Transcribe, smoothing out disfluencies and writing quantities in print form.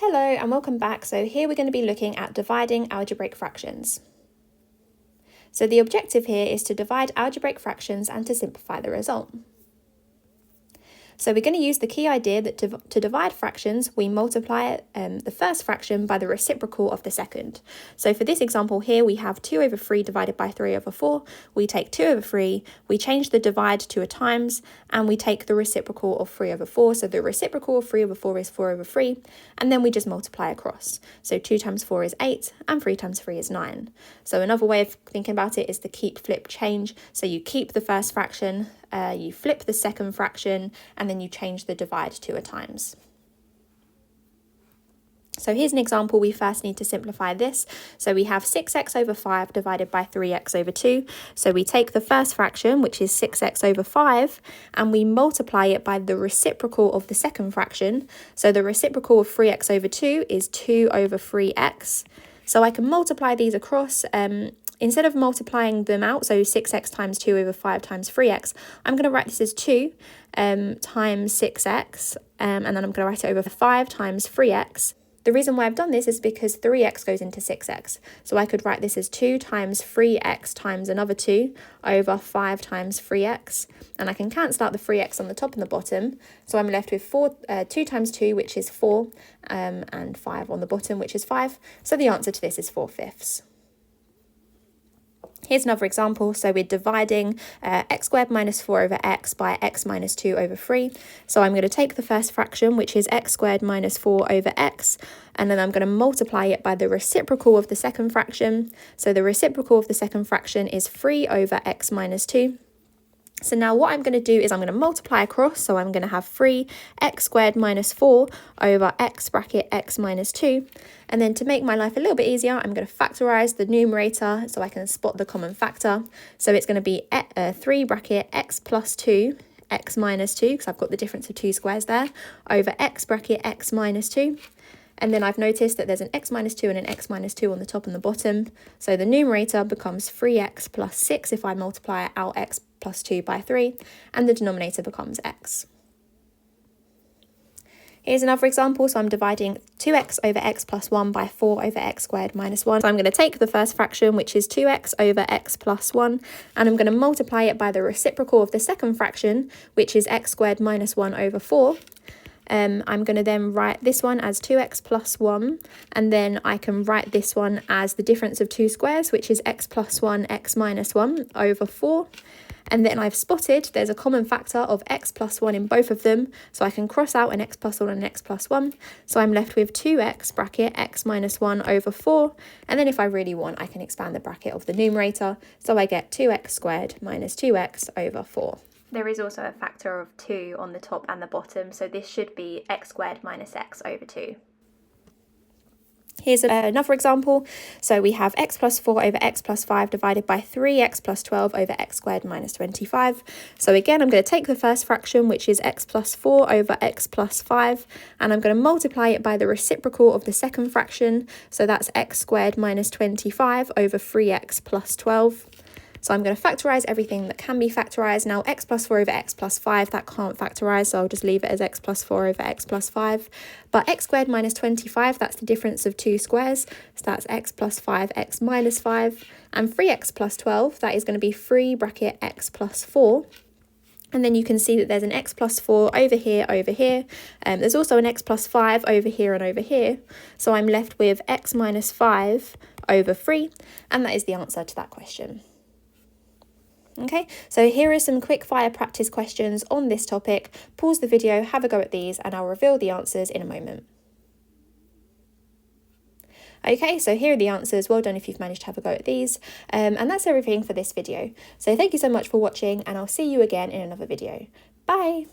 Hello and welcome back. So here we're going to be looking at dividing algebraic fractions. So the objective here is to divide algebraic fractions and to simplify the result. So we're going to use the key idea that to divide fractions, we multiply the first fraction by the reciprocal of the second. So for this example here, we have 2 over 3 divided by 3 over 4. We take 2 over 3, we change the divide to a times, and we take the reciprocal of 3 over 4. So the reciprocal of 3 over 4 is 4 over 3, and then we just multiply across. So 2 times 4 is 8, and 3 times 3 is 9. So another way of thinking about it is the keep, flip, change. So you keep the first fraction, you flip the second fraction, and then you change the divide to a times. So here's an example. We first need to simplify this. So we have 6x over 5 divided by 3x over 2. So we take the first fraction, which is 6x over 5, and we multiply it by the reciprocal of the second fraction. So the reciprocal of 3x over 2 is 2 over 3x. So I can multiply these across. Instead of multiplying them out, so 6x times 2 over 5 times 3x, I'm going to write this as 2 times 6x, and then I'm going to write it over 5 times 3x. The reason why I've done this is because 3x goes into 6x. So I could write this as 2 times 3x times another 2 over 5 times 3x. And I can cancel out the 3x on the top and the bottom. So I'm left with 2 times 2, which is 4, and 5 on the bottom, which is 5. So the answer to this is 4/5. Here's another example. So we're dividing x squared minus 4 over x by x minus 2 over 3. So I'm going to take the first fraction, which is x squared minus 4 over x, and then I'm going to multiply it by the reciprocal of the second fraction. So the reciprocal of the second fraction is 3 over x minus 2. So now what I'm going to do is I'm going to multiply across. So I'm going to have 3x squared minus 4 over x bracket x minus 2. And then to make my life a little bit easier, I'm going to factorise the numerator so I can spot the common factor. So it's going to be 3 bracket x plus 2, x minus 2, because I've got the difference of 2 squares there, over x bracket x minus 2. And then I've noticed that there's an x minus 2 and an x minus 2 on the top and the bottom. So the numerator becomes 3x plus 6 if I multiply out x plus 2 by 3, and the denominator becomes x. Here's another example. So I'm dividing 2x over x plus 1 by 4 over x squared minus 1. So I'm going to take the first fraction, which is 2x over x plus 1, and I'm going to multiply it by the reciprocal of the second fraction, which is x squared minus 1 over 4. I'm going to then write this one as 2x plus 1, and then I can write this one as the difference of 2 squares, which is x plus 1, x minus 1 over 4. And then I've spotted there's a common factor of x plus 1 in both of them, so I can cross out an x plus 1 and an x plus 1. So I'm left with 2x bracket x minus 1 over 4, and then if I really want, I can expand the bracket of the numerator, so I get 2x squared minus 2x over 4. There is also a factor of 2 on the top and the bottom, so this should be x squared minus x over 2. Here's another example. So we have x plus 4 over x plus 5 divided by 3x plus 12 over x squared minus 25. So again, I'm going to take the first fraction, which is x plus 4 over x plus 5, and I'm going to multiply it by the reciprocal of the second fraction. So that's x squared minus 25 over 3x plus 12. So I'm going to factorise everything that can be factorised. Now x plus 4 over x plus 5, that can't factorise, so I'll just leave it as x plus 4 over x plus 5. But x squared minus 25, that's the difference of 2 squares. So that's x plus 5, x minus 5. And 3x plus 12, that is going to be 3 bracket x plus 4. And then you can see that there's an x plus 4 over here, over here. There's also an x plus 5 over here and over here. So I'm left with x minus 5 over 3. And that is the answer to that question. Okay, so here are some quick fire practice questions on this topic. Pause the video, have a go at these, and I'll reveal the answers in a moment. Okay, so here are the answers. Well done if you've managed to have a go at these. And that's everything for this video. So thank you so much for watching, and I'll see you again in another video. Bye!